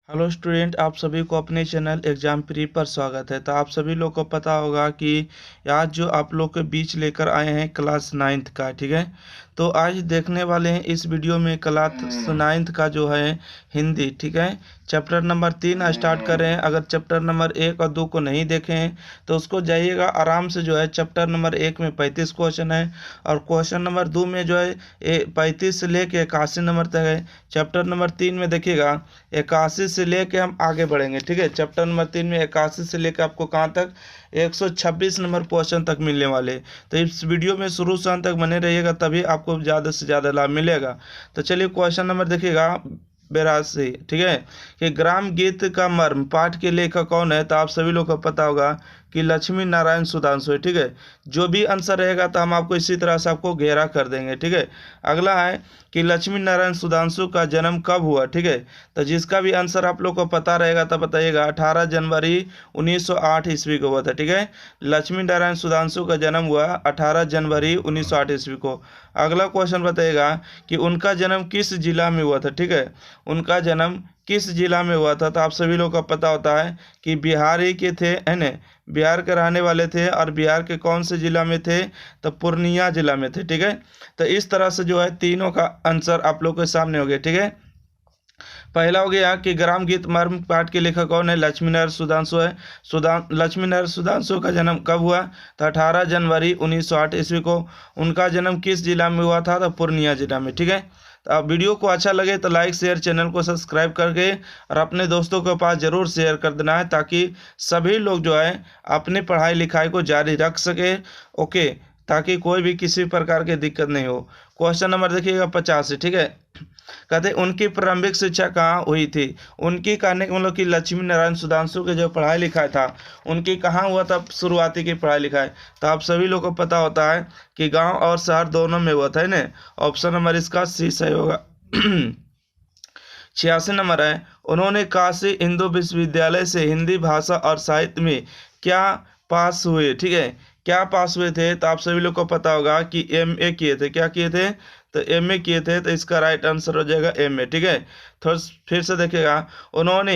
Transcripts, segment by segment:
Hello student, आप सभी को अपने चैनल एग्जाम प्री पर स्वागत है। तो आप सभी लोग को पता होगा कि आज जो आप लोग के बीच लेकर आए हैं क्लास नाइन्थ का, ठीक है। तो आज देखने वाले हैं इस वीडियो में क्लास नाइन्थ का जो है हिंदी, ठीक है। चैप्टर नंबर 3 स्टार्ट कर रहे हैं। अगर चैप्टर नंबर 1 और 2 को नहीं देखे हैं तो उसको जाइएगा आराम से। जो है चैप्टर नंबर 1 में 35 क्वेश्चन है और क्वेश्चन नंबर 2 में जो है 35 से लेके 81 नंबर तक है। चैप्टर नंबर 3 में देखिएगा 81 से लेके हम आगे बढ़ेंगे, ठीक है। चैप्टर नंबर 3 में 81 से लेकर आपको कहाँ तक 126 नंबर क्वेश्चन तक मिलने वाले। तो इस वीडियो में शुरू से अंत तक बने रहिएगा, तभी आपको ज़्यादा से ज़्यादा लाभ मिलेगा। तो चलिए क्वेश्चन नंबर देखिएगा 82, ठीक है। कि ग्राम गीत का मर्म पाठ के लेखक कौन है? तो आप सभी लोग को पता होगा कि लक्ष्मी नारायण सुधांशु है, ठीक है। जो भी आंसर रहेगा तो हम आपको इसी तरह से आपको घेरा कर देंगे, ठीक है। अगला है कि लक्ष्मी नारायण सुधांशु का जन्म कब हुआ, ठीक है। तो जिसका भी आंसर आप लोग को पता रहेगा तो बताइएगा। 18 जनवरी 1908 ईस्वी को हुआ था, ठीक है। लक्ष्मी नारायण सुधांशु का जन्म हुआ 18 जनवरी 1908 ईस्वी को। अगला क्वेश्चन बताइएगा कि उनका जन्म किस जिला में हुआ था, ठीक है। उनका जन्म किस जिला में हुआ था? तो आप सभी लोग को पता होता है कि बिहार ही के थे, है ना। बिहार के रहने वाले थे और बिहार के कौन से जिला में थे? तो पूर्णिया जिला में थे, ठीक है। तो इस तरह से जो है तीनों का आंसर आप लोग के सामने हो गया, ठीक है। पहला हो गया कि ग्राम गीत मर्म पाठ के लेखक कौन है? लक्ष्मीनारायण सुधांशु है। लक्ष्मीनारायण सुधांशु का जन्म कब हुआ? तो 18 जनवरी 1908 ईस्वी को। उनका जन्म किस जिला में हुआ था? तो पूर्णिया जिला में, ठीक है। तो आप वीडियो को अच्छा लगे तो लाइक शेयर, चैनल को सब्सक्राइब करके और अपने दोस्तों के पास जरूर शेयर कर देना है, ताकि सभी लोग जो है अपनी पढ़ाई लिखाई को जारी रख सके। ओके, ताकि कोई भी किसी प्रकार की दिक्कत नहीं हो। क्वेश्चन नंबर देखिएगा 50, ठीक है। कहते उनकी प्रारंभिक शिक्षा कहाँ हुई थी? उनकी कहने का मतलब कि लक्ष्मी नारायण सुधांशु के जो पढ़ाई लिखाई था उनकी कहाँ हुआ था शुरुआती की पढ़ाई लिखाई? तो आप सभी लोग को पता होता है कि गांव और शहर दोनों में हुआ था, ना। ऑप्शन नंबर इसका सी सही होगा। 86 नंबर है, उन्होंने काशी हिंदू विश्वविद्यालय से हिंदी भाषा और साहित्य में क्या पास हुए, ठीक है। क्या पास हुए थे? तो आप सभी लोग को पता होगा कि एमए किए थे। क्या किए थे? तो एमए किए थे। तो इसका राइट आंसर हो जाएगा एमए, ठीक है। थोड़ा फिर से देखिएगा। उन्होंने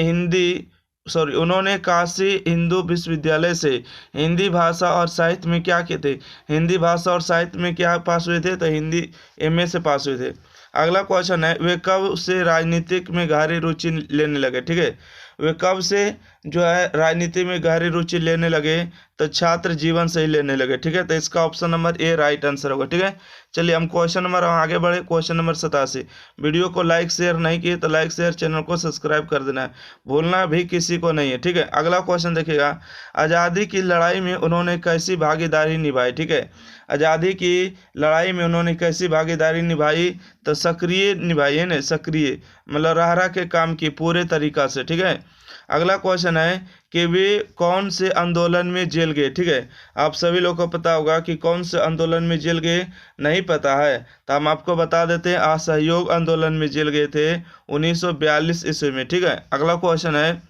काशी हिंदू विश्वविद्यालय से हिंदी भाषा और साहित्य में क्या किए थे? हिंदी भाषा और साहित्य में क्या पास हुए थे? तो हिंदी एमए से पास हुए थे। अगला क्वेश्चन है, वे कब से राजनीतिक में गहरी रुचि लेने लगे, ठीक है। वे कब से जो है राजनीति में गहरी रुचि लेने लगे? तो छात्र जीवन से ही लेने लगे, ठीक है। तो इसका option number A right answer होगा, ठीक है। चलिए हम क्वेश्चन नंबर आगे बढ़े। Question number 87। वीडियो को लाइक शेयर नहीं किए तो लाइक शेयर, चैनल को सब्सक्राइब कर देना है, भूलना भी किसी को नहीं है, ठीक है। अगला क्वेश्चन देखिएगा। आज़ादी की लड़ाई में उन्होंने कैसी भागीदारी निभाई, ठीक है। आज़ादी की लड़ाई में उन्होंने कैसी भागीदारी निभाई? तो सक्रिय निभाई है ना, सक्रिय मतलब रह रह के काम की पूरे तरीका से, ठीक है। अगला क्वेश्चन है कि वे कौन से आंदोलन में जेल गए, ठीक है। आप सभी लोग को पता होगा कि कौन से आंदोलन में जेल गए। नहीं पता है तो हम आपको बता देते हैं, असहयोग आंदोलन में जेल गए थे 1942 ईस्वी में, ठीक है। अगला क्वेश्चन है,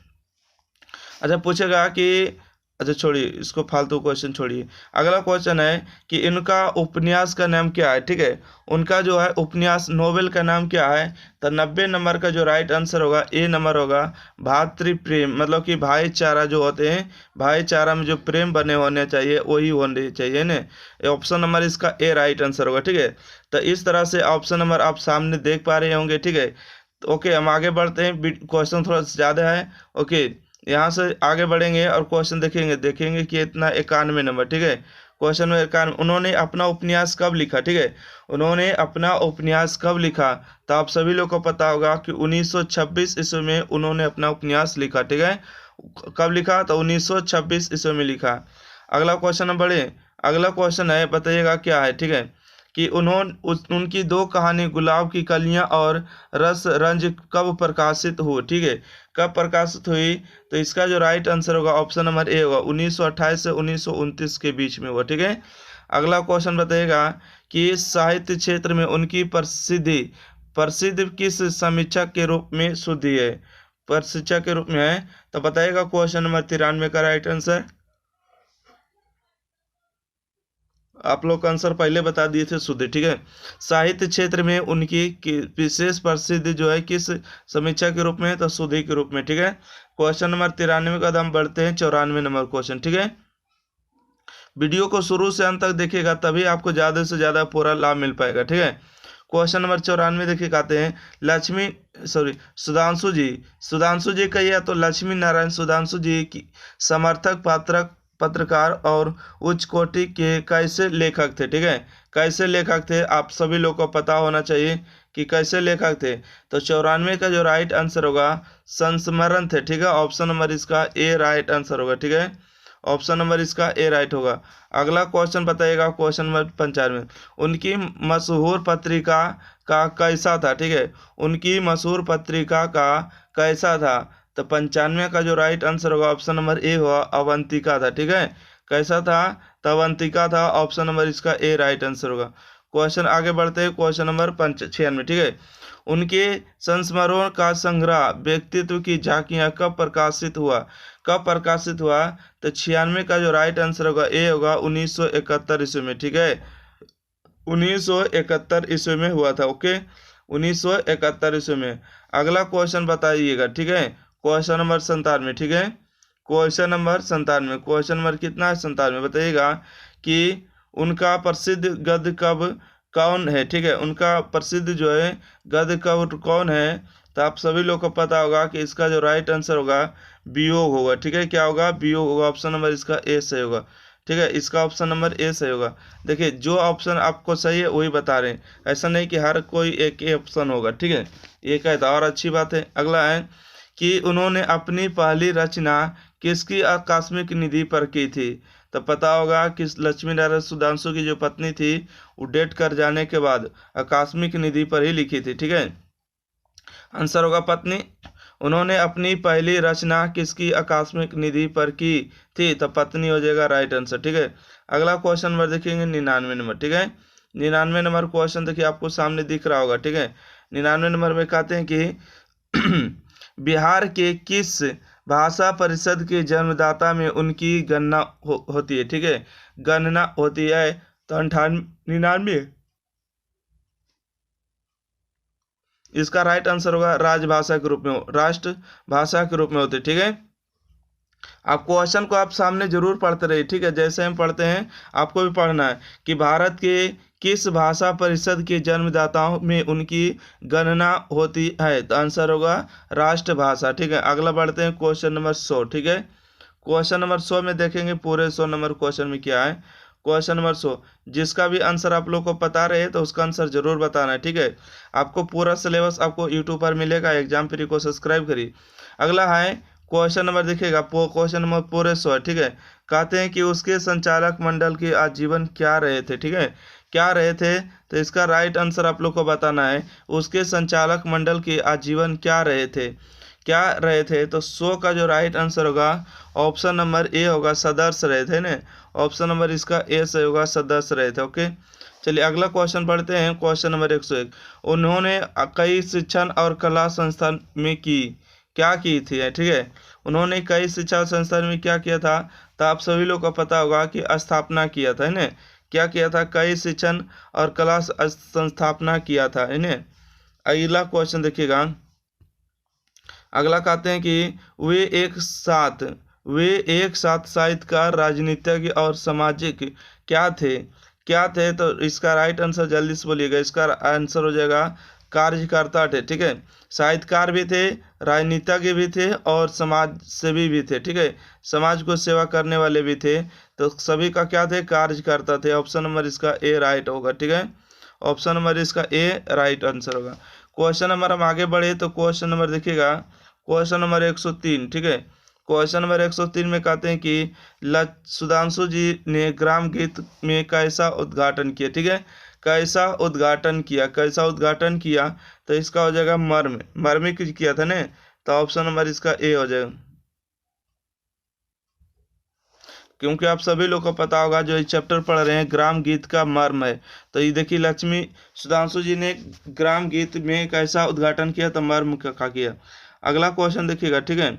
अच्छा पूछेगा कि, अच्छा छोड़िए इसको, फालतू क्वेश्चन छोड़िए। अगला क्वेश्चन है कि इनका उपन्यास का नाम क्या है, ठीक है। उनका जो है उपन्यास नोवेल का नाम क्या है? तो 90 नंबर का जो राइट आंसर होगा ए नंबर होगा। भातृ प्रेम, मतलब कि भाईचारा जो होते हैं, भाईचारा में जो प्रेम बने होने चाहिए वही होने चाहिए ना। ऑप्शन नंबर इसका ए राइट आंसर होगा, ठीक है। तो इस तरह से ऑप्शन नंबर आप सामने देख पा रहे होंगे, ठीक है। तो ओके, हम आगे बढ़ते हैं। क्वेश्चन थोड़ा ज़्यादा है, ओके। यहाँ से आगे बढ़ेंगे और क्वेश्चन देखेंगे कि इतना 91 नंबर, ठीक है। क्वेश्चन में 91, उन्होंने अपना उपन्यास कब लिखा, ठीक है। उन्होंने अपना उपन्यास कब लिखा? तो आप सभी लोग को पता होगा कि 1926 ईस्वी में उन्होंने अपना उपन्यास लिखा, ठीक है। कब लिखा? तो 1926 ईस्वी में लिखा। अगला क्वेश्चन हम बढ़े। अगला क्वेश्चन है, बताइएगा क्या है, ठीक है। कि उनकी दो कहानी गुलाब की कलियां और रस रंज कब प्रकाशित हुई, ठीक है। कब प्रकाशित हुई? तो इसका जो राइट आंसर होगा ऑप्शन नंबर ए होगा। 1928 से 1929 के बीच में हुआ, ठीक है। अगला क्वेश्चन बताइएगा कि साहित्य क्षेत्र में उनकी प्रसिद्धि प्रसिद्ध किस समीक्षक के रूप में शुद्धि है, प्रशिक्षक के रूप में है? तो बताइएगा क्वेश्चन नंबर 93 का राइट आंसर। आप लोग का आंसर पहले बता दिए थे सुधे, ठीक है। साहित्य क्षेत्र में उनकी विशेष प्रसिद्धि जो है किस समीक्षा के रूप में है, तो सुधे के रूप में, ठीक है। क्वेश्चन नंबर 93 का हम बढ़ते हैं 94 नंबर क्वेश्चन, ठीक है। वीडियो को शुरू से अंत तक देखिएगा तभी आपको ज्यादा से ज्यादा पूरा लाभ मिल पाएगा, ठीक है। क्वेश्चन नंबर 94 देखिए कहते हैं लक्ष्मी सॉरी सुधांशु जी कहिए तो लक्ष्मी नारायण सुधांशु जी की समर्थक पात्रक पत्रकार और उच्च कोटि के कैसे लेखक थे, ठीक है। कैसे लेखक थे आप सभी लोग को पता होना चाहिए कि कैसे लेखक थे। तो 94 का जो राइट आंसर होगा संस्मरण थे, ठीक है। ऑप्शन नंबर इसका ए राइट आंसर होगा, ठीक है। ऑप्शन नंबर इसका ए राइट होगा। अगला क्वेश्चन बताइएगा क्वेश्चन नंबर 95, उनकी मशहूर पत्रिका का कैसा था, ठीक है। उनकी मशहूर पत्रिका का कैसा था, तो 95 का जो राइट आंसर होगा ऑप्शन नंबर ए होगा अवंतिका था, ठीक है। कैसा था, तो अवंतिका था। ऑप्शन नंबर इसका ए राइट आंसर होगा। क्वेश्चन आगे बढ़ते हैं क्वेश्चन नंबर 96, ठीक है। उनके संस्मरणों का संग्रह व्यक्तित्व की झांकियां कब प्रकाशित हुआ, कब प्रकाशित हुआ, तो 96 का जो राइट आंसर होगा ए होगा 1971 ईस्वी में, ठीक है। 1971 ईस्वी में हुआ था, ओके। 1971 ईस्वी में। अगला क्वेश्चन बताइएगा, ठीक है। क्वेश्चन नंबर 97, ठीक है। क्वेश्चन नंबर 97, क्वेश्चन नंबर कितना है 97, बताइएगा कि उनका प्रसिद्ध गद्य कवि कौन है, ठीक है। उनका प्रसिद्ध जो है गद्य कवि कौन है, तो आप सभी लोग को पता होगा कि इसका जो राइट आंसर होगा वियोग होगा, ठीक है। क्या होगा, वियोग होगा। ऑप्शन नंबर इसका ए सही होगा, ठीक है। इसका ऑप्शन नंबर ए सही होगा। देखिए जो ऑप्शन आपको सही है वही बता रहे हैं, ऐसा नहीं कि हर कोई एक ही ऑप्शन होगा, ठीक है। ये कहता और अच्छी बात है। अगला है कि उन्होंने अपनी पहली रचना किसकी आकस्मिक निधि पर की थी, तो पता होगा कि लक्ष्मी नारायण सुधांशु की जो पत्नी थी वो डेट कर जाने के बाद आकस्मिक निधि पर ही लिखी थी, ठीक है। आंसर होगा पत्नी। उन्होंने अपनी पहली रचना किसकी आकस्मिक निधि पर की थी, तो पत्नी हो जाएगा राइट आंसर, ठीक है। अगला क्वेश्चन नंबर देखेंगे 99 नंबर, ठीक है। 99 नंबर क्वेश्चन देखिए आपको सामने दिख रहा होगा, ठीक है। 99 नंबर में कहते हैं कि बिहार के किस भाषा परिषद के जन्मदाता में उनकी गणना होती है, ठीक है। गणना होती है तो 99 इसका राइट आंसर होगा राजभाषा के रूप में, राष्ट्र भाषा के रूप में होती है, ठीक है। आप क्वेश्चन को आप सामने जरूर पढ़ते रहिए, ठीक है। जैसे हम पढ़ते हैं आपको भी पढ़ना है कि भारत के किस भाषा परिषद के जन्मदाताओं में उनकी गणना होती है, तो आंसर होगा राष्ट्रभाषा, ठीक है। अगला बढ़ते हैं क्वेश्चन नंबर 100, ठीक है। क्वेश्चन नंबर 100 में देखेंगे पूरे 100 नंबर क्वेश्चन में क्या है। क्वेश्चन नंबर 100 जिसका भी आंसर आप लोग को पता रहे तो उसका आंसर जरूर बताना है, ठीक है। आपको पूरा सिलेबस आपको यूट्यूब पर मिलेगा, एग्जाम फ्री को सब्सक्राइब करिए। अगला है क्वेश्चन नंबर देखिएगा क्वेश्चन नंबर पूरे 100, ठीक है। कहते हैं कि उसके संचालक मंडल के आजीवन क्या रहे थे, ठीक है। क्या रहे थे, तो इसका राइट आंसर आप लोग को बताना है। उसके संचालक मंडल के आजीवन क्या रहे थे, क्या रहे थे, तो 100 का जो राइट आंसर होगा ऑप्शन नंबर ए होगा सदस्य रहे थे ना। ऑप्शन नंबर इसका ए सही होगा, सदस्य रहे थे, ओके। चलिए अगला क्वेश्चन पढ़ते हैं क्वेश्चन नंबर 101, उन्होंने कई शिक्षण और कला संस्थान में क्या की थी, ठीक है। उन्होंने कई शिक्षा संस्थान में क्या किया था, तो आप सभी लोग को पता होगा कि स्थापना किया था, है ना। क्या किया था, कई शिक्षण और कला संस्थापना किया था, है ना। अगला क्वेश्चन देखिएगा। अगला कहते हैं कि वे एक साथ साहित्यकार राजनीतिज्ञ और सामाजिक क्या थे, तो इसका राइट आंसर जल्दी से बोलिएगा। इसका आंसर हो जाएगा कार्यकर्ता थे, ठीक है। साहित्यकार भी थे, राजनीतिज्ञ भी थे और समाज सेवी भी थे, ठीक है। समाज को सेवा करने वाले भी थे, तो सभी का क्या थे, कार्यकर्ता थे। ऑप्शन नंबर इसका ए राइट होगा, ठीक है। ऑप्शन नंबर इसका ए राइट आंसर होगा। क्वेश्चन नंबर हम आगे बढ़े तो क्वेश्चन नंबर देखिएगा क्वेश्चन नंबर 103, ठीक है। क्वेश्चन नंबर 103 में कहते हैं कि सुधांशु जी ने ग्राम गीत में कैसा उद्घाटन किया, ठीक है। कैसा उद्घाटन किया, तो इसका हो जाएगा मर्म किया था ना, तो ऑप्शन नंबर इसका ए हो जाएगा। क्योंकि आप सभी लोग को पता होगा जो इस चैप्टर पढ़ रहे हैं ग्राम गीत का मर्म है, तो ये देखिए लक्ष्मी सुधांशु जी ने ग्राम गीत में कैसा उद्घाटन किया, तो मर्म का किया। अगला क्वेश्चन देखिएगा, ठीक है।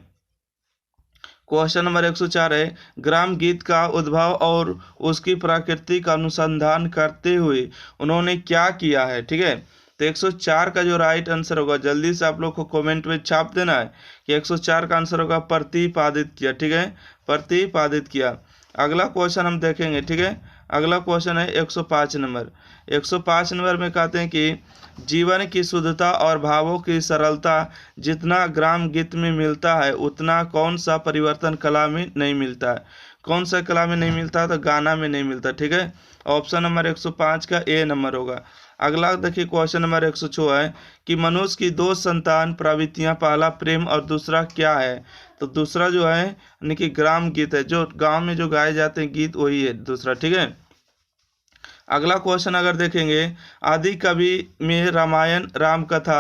क्वेश्चन नंबर 104 है, ग्राम गीत का उद्भव और उसकी प्रकृति का अनुसंधान करते हुए उन्होंने क्या किया है। ठीक है, तो 104 का जो राइट आंसर होगा, जल्दी से आप लोग को कमेंट में छाप देना है कि 104 का आंसर होगा प्रतिपादित किया। ठीक है, प्रतिपादित किया। अगला क्वेश्चन हम देखेंगे। ठीक है, अगला क्वेश्चन है 105 नंबर। 105 नंबर में कहते हैं कि जीवन की शुद्धता और भावों की सरलता जितना ग्राम गीत में मिलता है उतना कौन सा परिवर्तन कला में नहीं मिलता है। कौन सा कला में नहीं मिलता, तो गाना में नहीं मिलता। ठीक है, ऑप्शन नंबर 105 का ए नंबर होगा। अगला देखिए क्वेश्चन नंबर 106 है कि मनुष्य की दो संतान प्रवृत्तियां, पहला प्रेम और दूसरा क्या है। तो दूसरा जो है यानी कि ग्राम गीत है, जो गांव में जो गाए जाते हैं गीत वही है दूसरा। ठीक है, अगला क्वेश्चन अगर देखेंगे, आदि कवि में रामायण राम कथा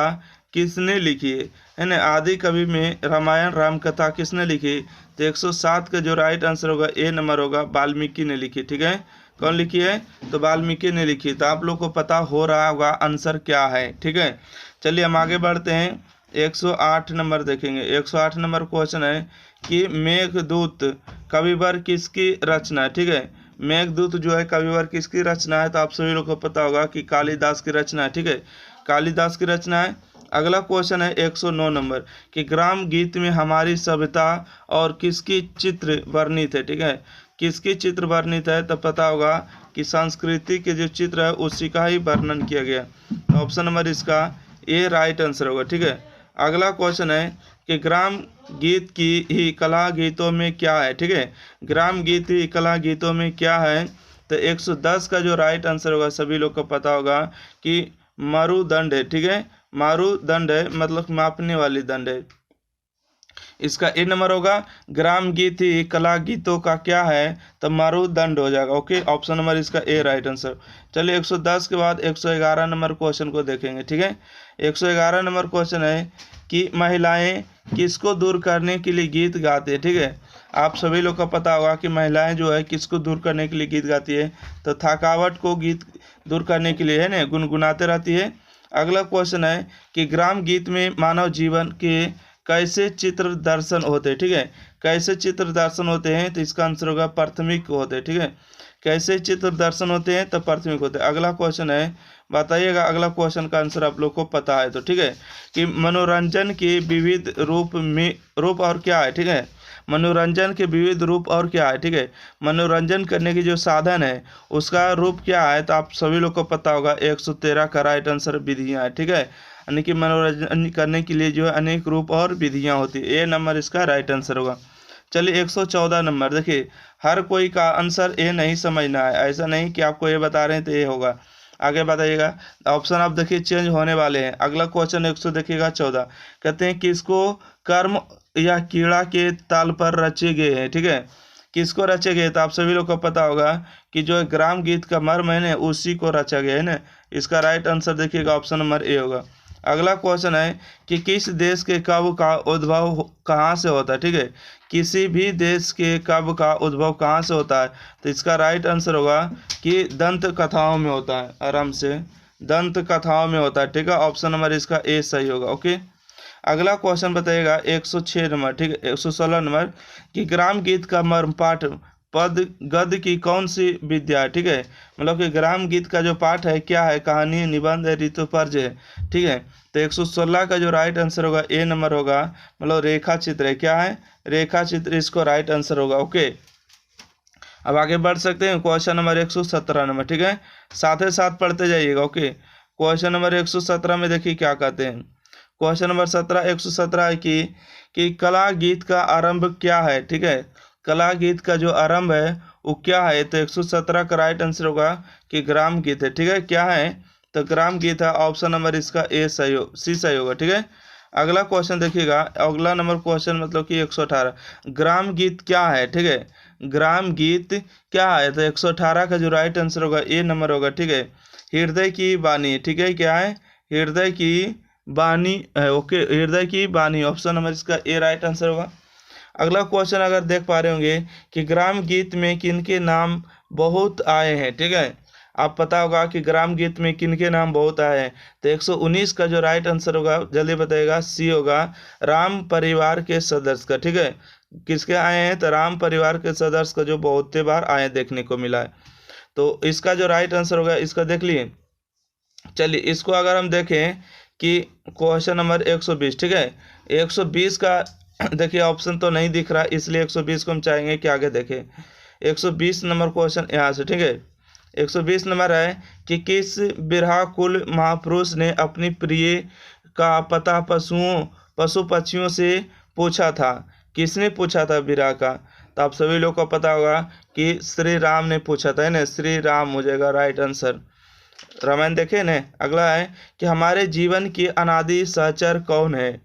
किसने लिखी है ना। आदि कवि में रामायण राम कथा किसने लिखी, तो 107 का जो राइट आंसर होगा ए नंबर होगा, वाल्मीकि ने लिखी। ठीक है, कौन लिखी है, तो वाल्मीकि ने लिखी। तो आप लोग को पता हो रहा होगा आंसर क्या है। ठीक है, चलिए हम आगे बढ़ते हैं। 108 नंबर देखेंगे। 108 नंबर क्वेश्चन है कि मेघदूत कविवर किसकी रचना है। ठीक है, मेघदूत जो है कविवर किसकी रचना है, तो आप सभी लोग को पता होगा कि कालिदास की रचना है। ठीक है, कालिदास की रचना है। अगला क्वेश्चन है 109 नंबर कि ग्राम गीत में हमारी सभ्यता और किसकी चित्र वर्णित है। ठीक है, किसकी चित्र वर्णित है, तो पता होगा कि संस्कृति के जो चित्र है उसी का ही वर्णन किया गया। तो ऑप्शन नंबर इसका ए राइट आंसर होगा। ठीक है, अगला क्वेश्चन है कि ग्राम गीत की ही कला गीतों में क्या है। ठीक है, ग्राम गीत ही कला गीतों में क्या है, तो 110 का जो राइट आंसर होगा सभी लोग को पता होगा कि मारूदंड है। ठीक है, मारूदंड है मतलब मापने वाली दंड है, इसका ए नंबर होगा। ग्राम गीत ही कला गीतों का क्या है, तो मारूदंड हो जाएगा। ओके, ऑप्शन नंबर इसका ए राइट आंसर। चलिए 110 के बाद 111 नंबर क्वेश्चन को देखेंगे। ठीक है, 111 नंबर क्वेश्चन है कि महिलाएं किसको दूर करने के लिए गीत गाती है। ठीक है, आप सभी लोग को पता होगा कि महिलाएं जो है किसको दूर करने के लिए गीत गाती है, तो थकावट को गीत दूर करने के लिए है ना गुनगुनाते रहती है। अगला क्वेश्चन है कि ग्राम गीत में मानव जीवन के कैसे चित्र दर्शन होते हैं। ठीक है, कैसे चित्र दर्शन होते हैं, तो इसका आंसर होगा प्राथमिक होते हैं। ठीक है, कैसे चित्र दर्शन होते हैं, तो प्राथमिक होते हैं। अगला क्वेश्चन है, बताइएगा अगला क्वेश्चन का आंसर आप लोग को पता है तो। ठीक है, कि मनोरंजन के विविध रूप और क्या है। ठीक है, मनोरंजन के विविध रूप और क्या है। ठीक है, मनोरंजन करने की जो साधन है उसका रूप क्या है, तो आप सभी लोग को पता होगा 113 का राइट आंसर विधियाँ है। ठीक है, यानी कि मनोरंजन करने के लिए जो है अनेक रूप और विधियाँ होती है, ए नंबर इसका राइट आंसर होगा। चलिए 114 नंबर देखिए, हर कोई का आंसर ए नहीं समझना है, ऐसा नहीं कि आपको ये बता रहे हैं तो ये होगा। आगे बताइएगा, ऑप्शन आप देखिए चेंज होने वाले हैं। अगला क्वेश्चन 100 देखिएगा 14, कहते हैं किसको कर्म या कीड़ा के ताल पर रचे गए हैं। ठीक है, किसको रचे गए, तो आप सभी लोग को पता होगा कि जो ग्राम गीत का मर्म है ना उसी को रचा गया है ना, इसका राइट आंसर देखिएगा ऑप्शन नंबर ए होगा। अगला क्वेश्चन है कि किस देश के काव्य का उद्भव कहाँ से होता है। ठीक है, किसी भी देश के काव्य का उद्भव कहाँ से होता है, तो इसका राइट आंसर होगा कि दंत कथाओं में होता है, आराम से दंत कथाओं में होता है। ठीक है, ऑप्शन नंबर इसका ए सही होगा। ओके, अगला क्वेश्चन बताइएगा 106 नंबर। ठीक है, 116 नंबर कि ग्राम गीत का मर्म पाठ पद गद्य की कौन सी विद्या है। ठीक है, मतलब कि ग्राम गीत का जो पाठ है क्या है, कहानी, निबंध है, ऋतुपर्ज है। ठीक है, तो 116 का जो राइट आंसर होगा ए नंबर होगा, मतलब रेखा चित्र है। क्या है, रेखा चित्र, इसको राइट आंसर होगा। ओके, अब आगे बढ़ सकते हैं क्वेश्चन नंबर 117 नंबर। ठीक है, साथ ही साथ पढ़ते जाइएगा। ओके, क्वेश्चन नंबर 117 में देखिए क्या कहते हैं। क्वेश्चन नंबर 117 है कि कला गीत का आरंभ क्या है। ठीक है, कला गीत का जो आरंभ है वो क्या है, तो 117 का राइट आंसर होगा कि ग्राम गीत है। ठीक है, क्या है, तो ग्राम गीत है, ऑप्शन नंबर इसका ए सही हो, सी सही होगा। ठीक है, अगला क्वेश्चन देखिएगा, अगला नंबर क्वेश्चन मतलब कि 118 ग्राम गीत क्या है। ठीक है, ग्राम गीत क्या है, तो 118 का जो राइट आंसर होगा ए नंबर होगा। ठीक है, हृदय की वाणी। ठीक है, क्या है, हृदय की वाणी है। ओके, हृदय की वाणी, ऑप्शन नंबर इसका ए राइट आंसर होगा। अगला क्वेश्चन अगर देख पा रहे होंगे कि ग्राम गीत में किनके नाम बहुत आए हैं। ठीक है, आप पता होगा कि ग्राम गीत में किनके नाम बहुत आए हैं, तो 119 का जो राइट आंसर होगा जल्दी बताइएगा, सी होगा राम परिवार के सदस्य का। ठीक है, किसके आए हैं, तो राम परिवार के सदस्य का जो बहुत बार आए देखने को मिला है। तो इसका जो राइट आंसर होगा इसका देख लिए। चलिए इसको अगर हम देखें कि क्वेश्चन नंबर 120, ठीक है, 120 का देखिए ऑप्शन तो नहीं दिख रहा, इसलिए 120 को हम चाहेंगे कि आगे देखें। 120 नंबर क्वेश्चन यहाँ से, ठीक है, 120 नंबर है कि किस बिरहा कुल महापुरुष ने अपनी प्रिय का पता पशु पक्षियों से पूछा था। किसने पूछा था बिरहा का, तो आप सभी लोग को पता होगा कि श्री राम ने पूछा था, है ना, श्री राम हो जाएगा राइट आंसर। रामायण देखे न। अगला है कि हमारे जीवन के अनादि सहचर कौन है,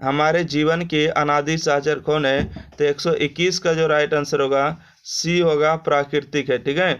हमारे जीवन के अनादि सहचर कौन है, तो 121 का जो राइट आंसर होगा सी होगा प्राकृतिक है। ठीक है,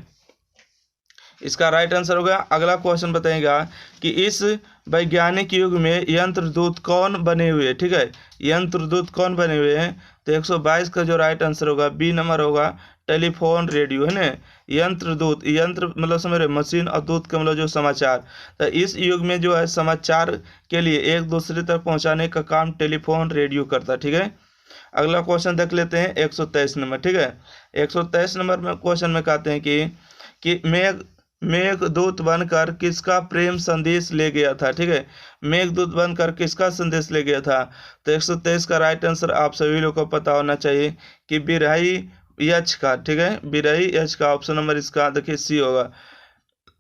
इसका राइट आंसर होगा। अगला क्वेश्चन बताएगा कि इस वैज्ञानिक युग में यंत्रदूत कौन बने हुए, ठीक है, यंत्रदूत कौन बने हुए हैं, तो 122 का जो राइट आंसर होगा बी नंबर होगा टेलीफोन रेडियो, है ना। यंत्रदूत, यंत्र मतलब समझ रहे, मशीन, और दूत का मतलब जो समाचार, तो इस युग में जो है समाचार के लिए एक दूसरे तक पहुंचाने का काम टेलीफोन रेडियो करता है। ठीक है, अगला क्वेश्चन देख लेते हैं 123 नंबर। ठीक है, 123 नंबर में क्वेश्चन में कहते हैं कि मेघदूत बनकर किसका प्रेम संदेश ले गया था। ठीक है, मेघदूत बनकर किसका संदेश ले गया था, तो 123 का राइट आंसर आप सभी लोग को पता होना चाहिए कि बिरही यक्ष का। ठीक है, बिरही यक्ष का ऑप्शन नंबर इसका देखिए सी होगा,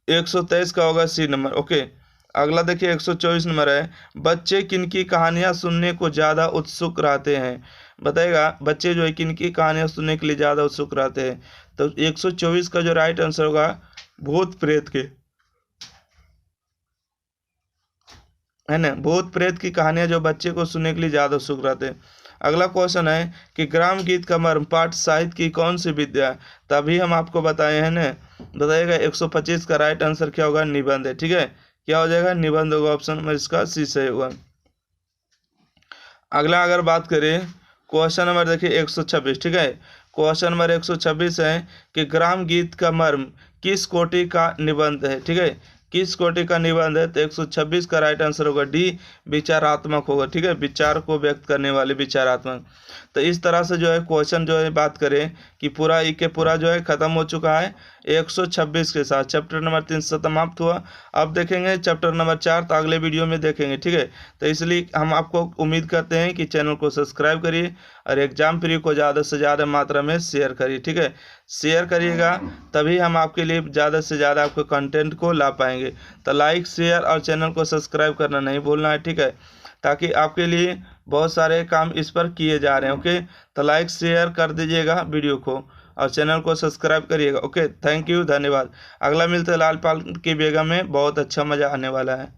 123 का होगा सी नंबर। ओके, अगला देखिए 124 नंबर है, बच्चे किनकी कहानियां सुनने को ज़्यादा उत्सुक रहते हैं, बताएगा बच्चे जो है किनकी कहानियां सुनने के लिए ज़्यादा उत्सुक रहते हैं, तो 124 का जो राइट आंसर होगा भूत प्रेत के, है ना, भूत प्रेत की कहानियां जो बच्चे को सुनने के लिए ज़्यादा उत्सुक रहते हैं। अगला क्वेश्चन है कि ग्राम गीत का मर्म पाठ साहित्य की कौन सी विद्या है, तभी हम आपको बताए हैं ना, बताइएगा 125 का राइट आंसर क्या होगा, निबंध है। ठीक है, क्या हो जाएगा, निबंध होगा, ऑप्शन नंबर इसका सी सही होगा। अगला अगर बात करें क्वेश्चन नंबर देखिए 126, ठीक है, क्वेश्चन नंबर 126 है कि ग्राम गीत का मर्म किस कोटि का निबंध है। ठीक है, किस कोटि का निबंध है, तो 126 का राइट आंसर होगा डी विचारात्मक होगा। ठीक है, विचार को व्यक्त करने वाले विचारात्मक। तो इस तरह से जो है क्वेश्चन जो है बात करें कि पूरा ई के पूरा जो है खत्म हो चुका है 126 के साथ। चैप्टर नंबर 3 समाप्त हुआ। अब देखेंगे चैप्टर नंबर 4, तो अगले वीडियो में देखेंगे। ठीक है, तो इसलिए हम आपको उम्मीद करते हैं कि चैनल को सब्सक्राइब करिए और एग्जाम फ्री को ज़्यादा से ज़्यादा मात्रा में शेयर करिए। ठीक है, शेयर करिएगा तभी हम आपके लिए ज़्यादा से ज़्यादा आपके कंटेंट को ला पाएंगे। तो लाइक, शेयर और चैनल को सब्सक्राइब करना नहीं भूलना है। ठीक है, ताकि आपके लिए बहुत सारे काम इस पर किए जा रहे हैं। ओके, तो लाइक शेयर कर दीजिएगा वीडियो को और चैनल को सब्सक्राइब करिएगा। ओके, थैंक यू, धन्यवाद। अगला मिलते हैं लाल पाल की बेगम में, बहुत अच्छा मज़ा आने वाला है।